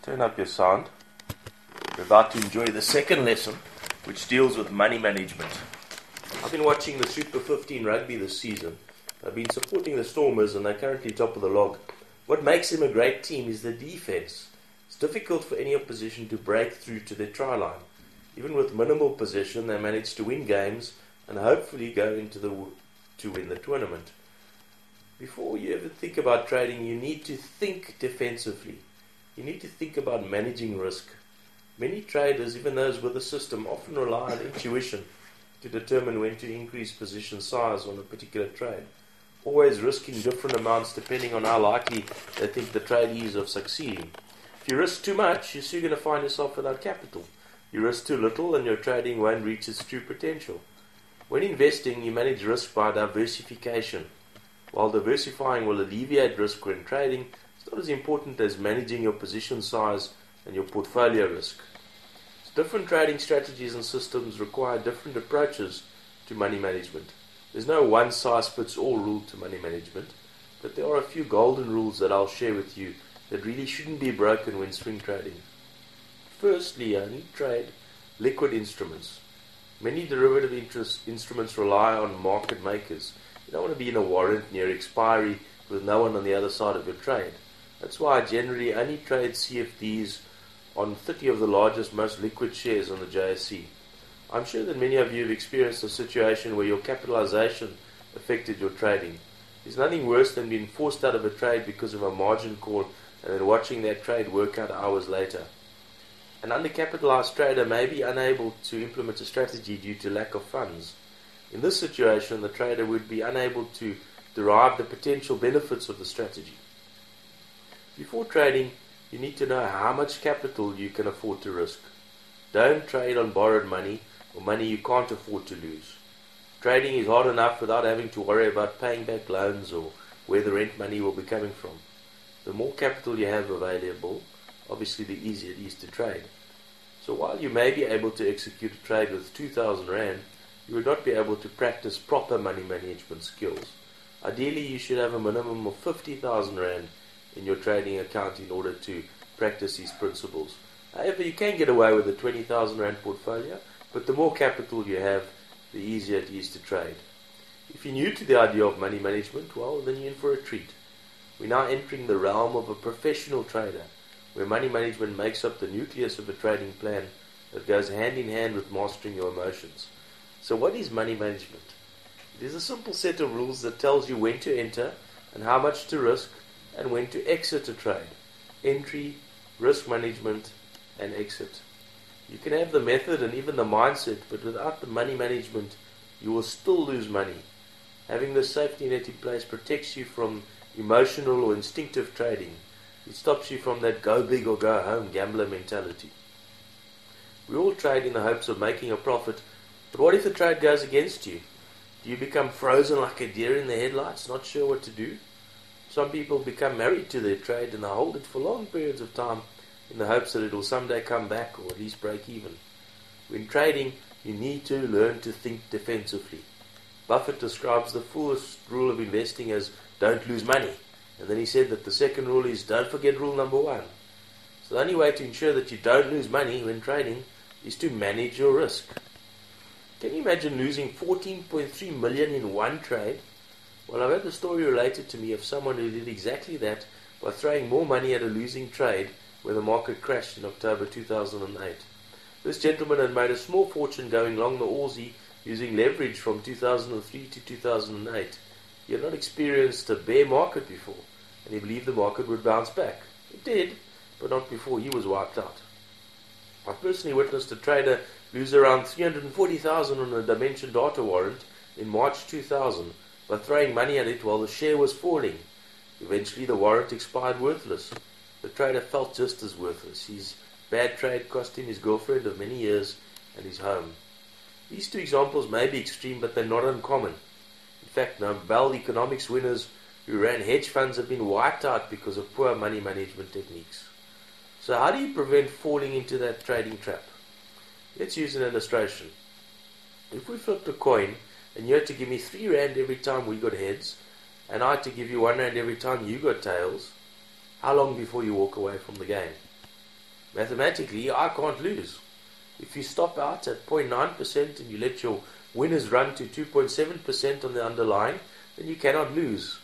Turn up your sound. We're about to enjoy the second lesson, which deals with money management. I've been watching the Super 15 rugby this season. I've been supporting the Stormers and they're currently top of the log. What makes them a great team is the defense. It's difficult for any opposition to break through to their try line. Even with minimal possession, they manage to win games and hopefully go into to win the tournament. Before you ever think about trading, you need to think defensively. You need to think about managing risk. Many traders, even those with a system, often rely on intuition to determine when to increase position size on a particular trade, always risking different amounts depending on how likely they think the trade is of succeeding. If you risk too much, you're soon going to find yourself without capital. You risk too little and your trading won't reach its true potential. When investing, you manage risk by diversification. While diversifying will alleviate risk when trading, it's not as important as managing your position size and your portfolio risk. Different trading strategies and systems require different approaches to money management. There's no one-size-fits-all rule to money management, but there are a few golden rules that I'll share with you that really shouldn't be broken when swing trading. Firstly, only trade liquid instruments. Many derivative instruments rely on market makers. You don't want to be in a warrant near expiry with no one on the other side of your trade. That's why I generally only trade CFDs on 30 of the largest, most liquid shares on the JSE. I'm sure that many of you have experienced a situation where your capitalization affected your trading. There's nothing worse than being forced out of a trade because of a margin call and then watching that trade work out hours later. An undercapitalized trader may be unable to implement a strategy due to lack of funds. In this situation, the trader would be unable to derive the potential benefits of the strategy. Before trading, you need to know how much capital you can afford to risk. Don't trade on borrowed money or money you can't afford to lose. Trading is hard enough without having to worry about paying back loans or where the rent money will be coming from. The more capital you have available, obviously the easier it is to trade. So while you may be able to execute a trade with 2,000 Rand, you would not be able to practice proper money management skills. Ideally, you should have a minimum of 50,000 Rand in your trading account in order to practice these principles. However, you can get away with a 20,000 Rand portfolio, but the more capital you have, the easier it is to trade. If you're new to the idea of money management, well, then you're in for a treat. We're now entering the realm of a professional trader, where money management makes up the nucleus of a trading plan that goes hand in hand with mastering your emotions. So what is money management? It is a simple set of rules that tells you when to enter and how much to risk and when to exit a trade. Entry, risk management, and exit. You can have the method and even the mindset, but without the money management, you will still lose money. Having the safety net in place protects you from emotional or instinctive trading. It stops you from that go big or go home gambler mentality. We all trade in the hopes of making a profit, but what if the trade goes against you? Do you become frozen like a deer in the headlights, not sure what to do? Some people become married to their trade and they hold it for long periods of time in the hopes that it will someday come back or at least break even. When trading, you need to learn to think defensively. Buffett describes the fullest rule of investing as don't lose money. And then he said that the second rule is don't forget rule number 1. So the only way to ensure that you don't lose money when trading is to manage your risk. Can you imagine losing 14.3 million in one trade? Well, I've had the story related to me of someone who did exactly that by throwing more money at a losing trade when the market crashed in October 2008. This gentleman had made a small fortune going long the Aussie using leverage from 2003 to 2008. He had not experienced a bear market before, and he believed the market would bounce back. It did, but not before he was wiped out. I personally witnessed a trader lose around 340,000 on a Dimension Data warrant in March 2000 by throwing money at it while the share was falling. Eventually the warrant expired worthless. The trader felt just as worthless. His bad trade cost him his girlfriend of many years and his home. These two examples may be extreme, but they're not uncommon. In fact, Nobel economics winners who ran hedge funds have been wiped out because of poor money management techniques. So how do you prevent falling into that trading trap? Let's use an illustration. If we flipped a coin and you had to give me 3 Rand every time we got heads, and I had to give you 1 Rand every time you got tails, how long before you walk away from the game? Mathematically, I can't lose. If you stop out at 0.9% and you let your winners run to 2.7% on the underlying, then you cannot lose,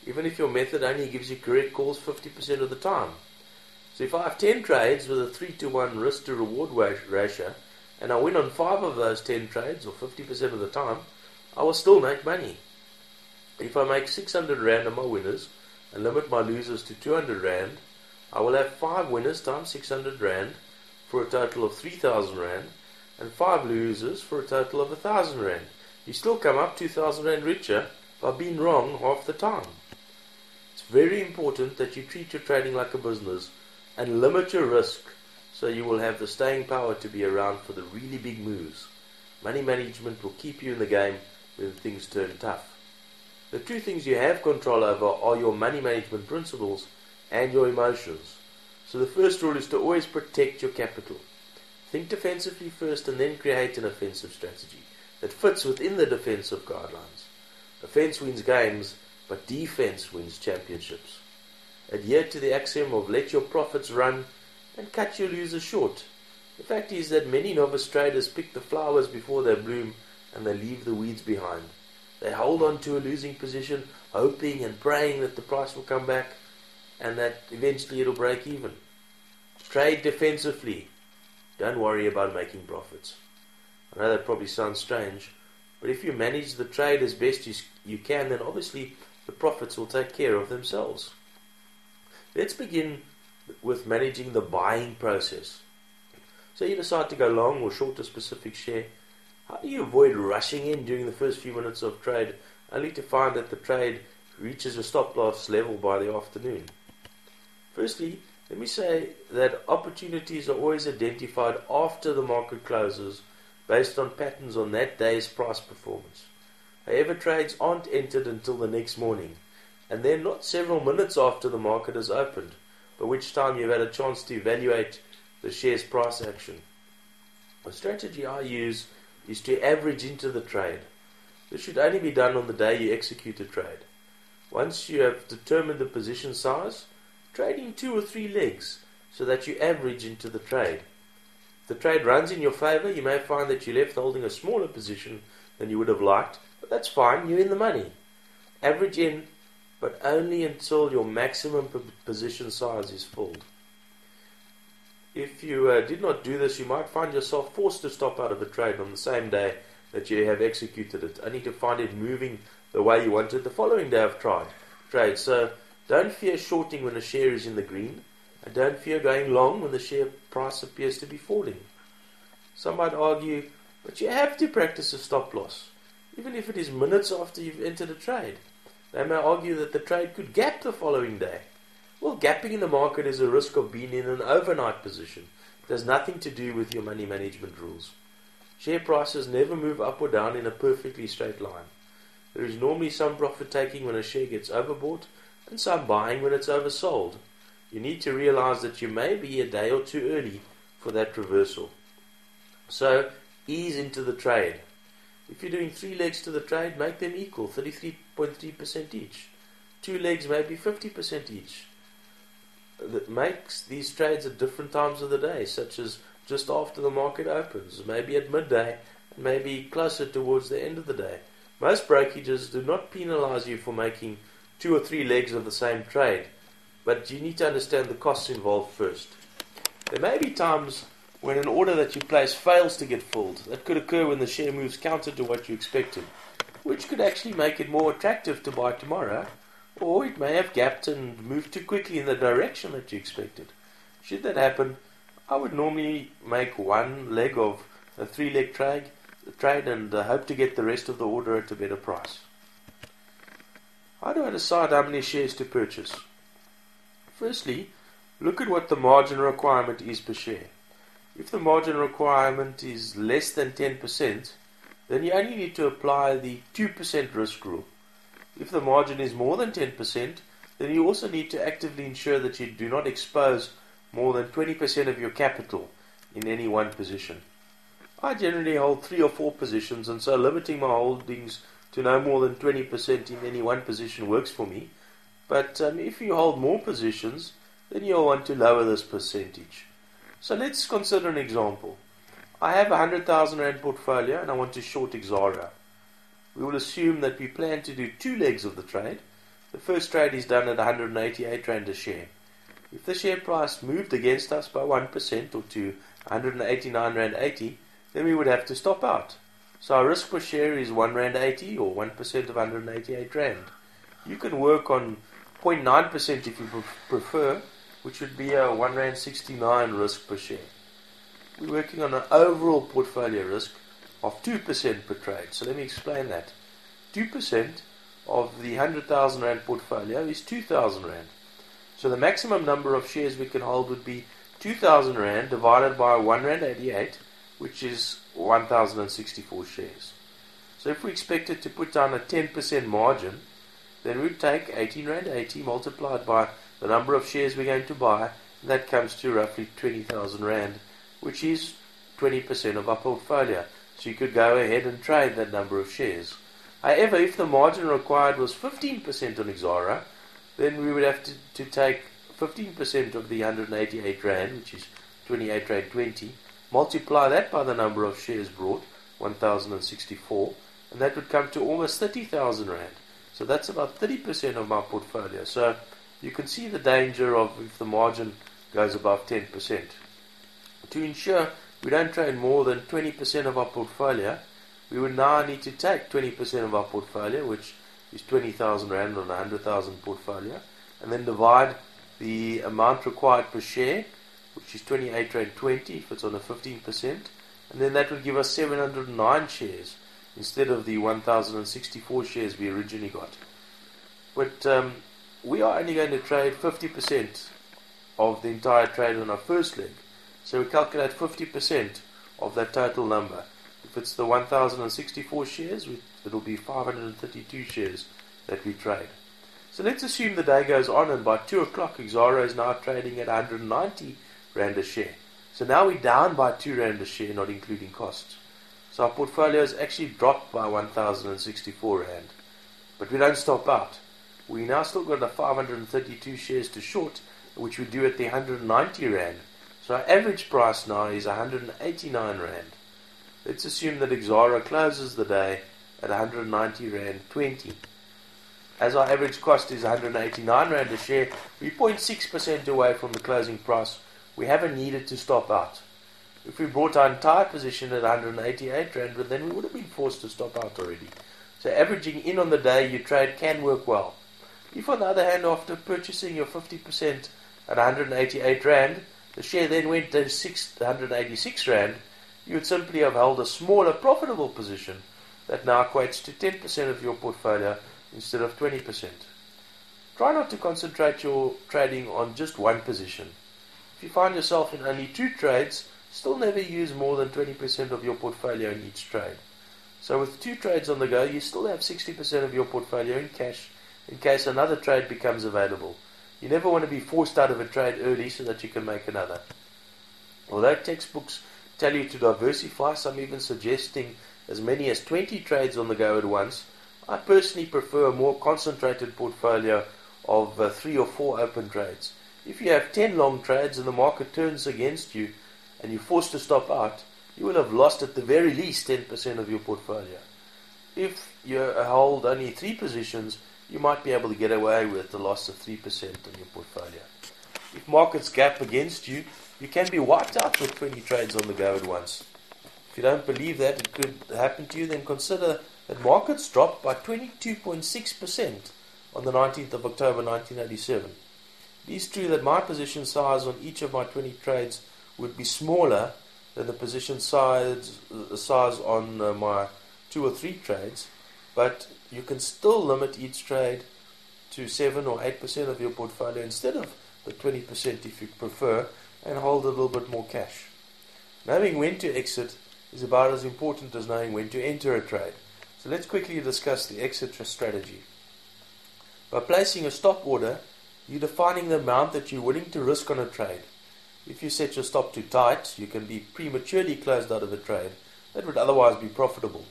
even if your method only gives you correct calls 50% of the time. So if I have 10 trades with a 3-to-1 risk to reward ratio, and I win on 5 of those 10 trades, or 50% of the time, I will still make money. If I make 600 Rand on my winners and limit my losers to 200 Rand, I will have 5 winners times 600 Rand for a total of 3,000 Rand, and 5 losers for a total of 1,000 Rand. You still come up 2,000 Rand richer by being wrong half the time. It's very important that you treat your trading like a business and limit your risk so you will have the staying power to be around for the really big moves. Money management will keep you in the game when things turn tough. The two things you have control over are your money management principles and your emotions. So the first rule is to always protect your capital. Think defensively first and then create an offensive strategy that fits within the defensive guidelines. Offense wins games, but defense wins championships. Adhere to the axiom of let your profits run and cut your losers short. The fact is that many novice traders pick the flowers before they bloom and they leave the weeds behind. They hold on to a losing position, hoping and praying that the price will come back and that eventually it'll break even. Trade defensively. Don't worry about making profits. I know that probably sounds strange, but if you manage the trade as best you can, then obviously the profits will take care of themselves. Let's begin with managing the buying process. So you decide to go long or short a specific share. How do you avoid rushing in during the first few minutes of trade, only to find that the trade reaches a stop loss level by the afternoon? Firstly, let me say that opportunities are always identified after the market closes based on patterns on that day's price performance. However, trades aren't entered until the next morning, and then not several minutes after the market has opened, by which time you've had a chance to evaluate the share's price action. The strategy I use is to average into the trade. This should only be done on the day you execute a trade. Once you have determined the position size, trade in 2 or 3 legs so that you average into the trade. If the trade runs in your favor, you may find that you're left holding a smaller position than you would have liked, but that's fine, you're in the money. Average in, but only until your maximum position size is filled. If you did not do this, you might find yourself forced to stop out of a trade on the same day that you have executed it, only to find it moving the way you wanted the following day of trade. So don't fear shorting when a share is in the green, and don't fear going long when the share price appears to be falling. Some might argue, but you have to practice a stop loss, even if it is minutes after you've entered a trade. They may argue that the trade could gap the following day. Well, gapping in the market is a risk of being in an overnight position. It has nothing to do with your money management rules. Share prices never move up or down in a perfectly straight line. There is normally some profit taking when a share gets overbought and some buying when it's oversold. You need to realize that you may be a day or two early for that reversal. So, ease into the trade. If you're doing 3 legs to the trade, make them equal, 33.3% each. 2 legs may be 50% each. That makes these trades at different times of the day, such as just after the market opens, maybe at midday, and maybe closer towards the end of the day. Most brokerages do not penalize you for making 2 or 3 legs of the same trade, but you need to understand the costs involved first. There may be times when an order that you place fails to get filled. That could occur when the share moves counter to what you expected, which could actually make it more attractive to buy tomorrow, or it may have gapped and moved too quickly in the direction that you expected. Should that happen, I would normally make 1 leg of a 3-leg trade and hope to get the rest of the order at a better price. How do I decide how many shares to purchase? Firstly, look at what the margin requirement is per share. If the margin requirement is less than 10%, then you only need to apply the 2% risk rule. If the margin is more than 10%, then you also need to actively ensure that you do not expose more than 20% of your capital in any one position. I generally hold 3 or 4 positions, and so limiting my holdings to no more than 20% in any one position works for me. But if you hold more positions, then you'll want to lower this percentage. So let's consider an example. I have a 100,000 Rand portfolio and I want to short Exara. We will assume that we plan to do two legs of the trade. The first trade is done at 188 Rand a share. If the share price moved against us by 1% or to 189 Rand 80, then we would have to stop out. So our risk per share is 1 Rand 80 or 1% of 188 Rand. You can work on 0.9% if you prefer, which would be a 1 Rand 69 risk per share. We're working on an overall portfolio risk of 2% per trade. So let me explain that. 2% of the 100,000 Rand portfolio is 2,000 Rand. So the maximum number of shares we can hold would be 2,000 Rand divided by 1 Rand 88, which is 1,064 shares. So if we expected to put down a 10% margin, then we'd take 18 Rand 80 multiplied by the number of shares we're going to buy, and that comes to roughly 20,000 Rand, which is 20% of our portfolio. So you could go ahead and trade that number of shares. However, if the margin required was 15% on Exara, then we would have to take 15% of the 188 Rand, which is 28 Rand 20, multiply that by the number of shares brought, 1,064, and that would come to almost 30,000 Rand. So that's about 30% of my portfolio. So you can see the danger of if the margin goes above 10%. To ensure we don't trade more than 20% of our portfolio, we would now need to take 20% of our portfolio, which is 20,000 Rand on a 100,000 portfolio, and then divide the amount required per share, which is 28 Rand 20 if it's on a 15%, and then that would give us 709 shares instead of the 1,064 shares we originally got. But we are only going to trade 50% of the entire trade on our first leg. So we calculate 50% of that total number. If it's the 1,064 shares, it'll be 532 shares that we trade. So let's assume the day goes on and by 2 o'clock Exara is now trading at 190 Rand a share. So now we're down by 2 Rand a share, not including costs. So our portfolio has actually dropped by 1,064 Rand. But we don't stop out. We now still got the 532 shares to short, which we do at the 190 Rand. So our average price now is 189 Rand. Let's assume that Exara closes the day at 190 Rand 20. As our average cost is 189 Rand a share, we're 0.6% away from the closing price. We haven't needed to stop out. If we brought our entire position at 188 Rand, then we would have been forced to stop out already. So averaging in on the day you trade can work well. If on the other hand, after purchasing your 50% at 188 Rand, the share then went to 186 Rand, you would simply have held a smaller profitable position that now equates to 10% of your portfolio instead of 20%. Try not to concentrate your trading on just one position. If you find yourself in only 2 trades, still never use more than 20% of your portfolio in each trade. So with 2 trades on the go, you still have 60% of your portfolio in cash in case another trade becomes available. You never want to be forced out of a trade early so that you can make another. Although textbooks tell you to diversify, some even suggesting as many as 20 trades on the go at once, I personally prefer a more concentrated portfolio of 3 or 4 open trades. If you have 10 long trades and the market turns against you and you're forced to stop out, you will have lost at the very least 10% of your portfolio. If you hold only 3 positions, you might be able to get away with the loss of 3% on your portfolio. If markets gap against you, you can be wiped out with 20 trades on the go at once. If you don't believe that it could happen to you, then consider that markets dropped by 22.6% on the 19th of October 1987. It is true that my position size on each of my 20 trades would be smaller than the position size on my 2 or 3 trades, but you can still limit each trade to 7 or 8% of your portfolio instead of the 20% if you prefer, and hold a little bit more cash. Knowing when to exit is about as important as knowing when to enter a trade. So let's quickly discuss the exit strategy. By placing a stop order, you're defining the amount that you're willing to risk on a trade. If you set your stop too tight, you can be prematurely closed out of a trade that would otherwise be profitable.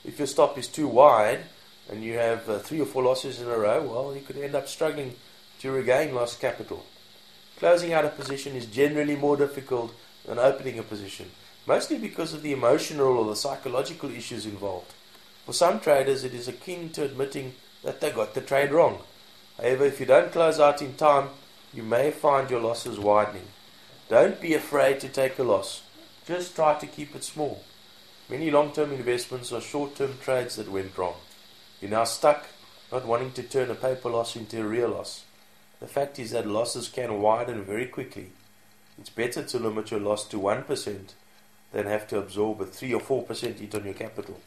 If your stop is too wide and you have 3 or 4 losses in a row, well, you could end up struggling to regain lost capital. Closing out a position is generally more difficult than opening a position, mostly because of the emotional or the psychological issues involved. For some traders, it is akin to admitting that they got the trade wrong. However, if you don't close out in time, you may find your losses widening. Don't be afraid to take a loss. Just try to keep it small. Many long-term investments are short-term trades that went wrong. You're now stuck, not wanting to turn a paper loss into a real loss. The fact is that losses can widen very quickly. It's better to limit your loss to 1% than have to absorb a 3 or 4% hit on your capital.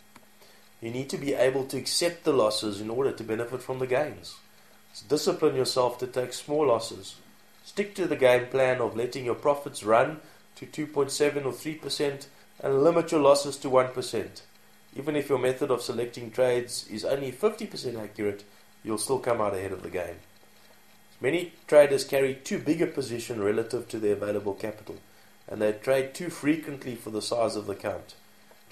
You need to be able to accept the losses in order to benefit from the gains. Discipline yourself to take small losses. Stick to the game plan of letting your profits run to 2.7 or 3% and limit your losses to 1%. Even if your method of selecting trades is only 50% accurate, you'll still come out ahead of the game. Many traders carry too big a position relative to their available capital, and they trade too frequently for the size of the count.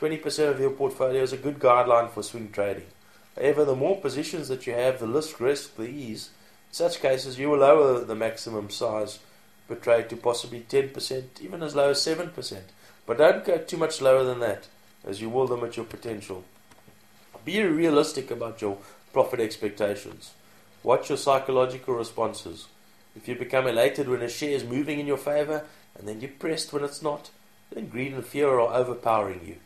20% of your portfolio is a good guideline for swing trading. However, the more positions that you have, the less risk, the ease. In such cases, you will lower the maximum size per trade to possibly 10%, even as low as 7%. But don't go too much lower than that, as you will limit your potential. Be realistic about your profit expectations. Watch your psychological responses. If you become elated when a share is moving in your favor, and then depressed when it's not, then greed and fear are overpowering you.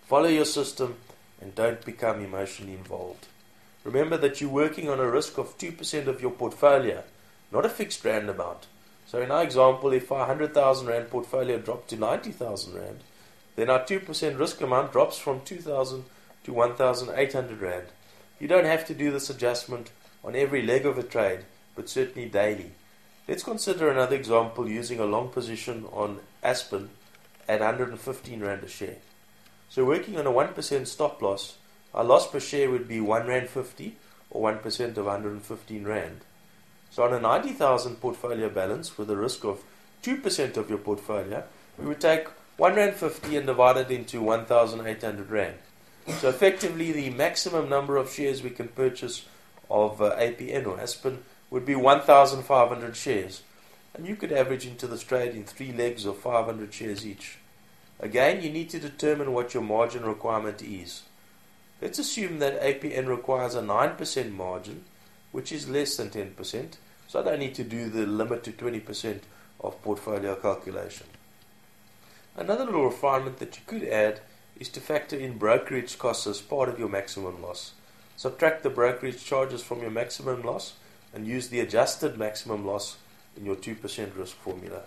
Follow your system and don't become emotionally involved. Remember that you're working on a risk of 2% of your portfolio, not a fixed rand amount. So in our example, if our 100,000 rand portfolio dropped to 90,000 rand, then our 2% risk amount drops from 2,000 to 1,800 rand. You don't have to do this adjustment on every leg of a trade, but certainly daily. Let's consider another example using a long position on Aspen at 115 rand a share. So working on a 1% stop loss, our loss per share would be 1 rand 50 or 1% of 115 rand. So on a 90,000 portfolio balance with a risk of 2% of your portfolio, we would take 1 rand 50 and divide it into 1,800 rand. So effectively the maximum number of shares we can purchase of APN or Aspen would be 1,500 shares. And you could average into this trade in 3 legs of 500 shares each. Again, you need to determine what your margin requirement is. Let's assume that APN requires a 9% margin, which is less than 10%, so I don't need to do the limit to 20% of portfolio calculation. Another little refinement that you could add is to factor in brokerage costs as part of your maximum loss. Subtract the brokerage charges from your maximum loss and use the adjusted maximum loss in your 2% risk formula.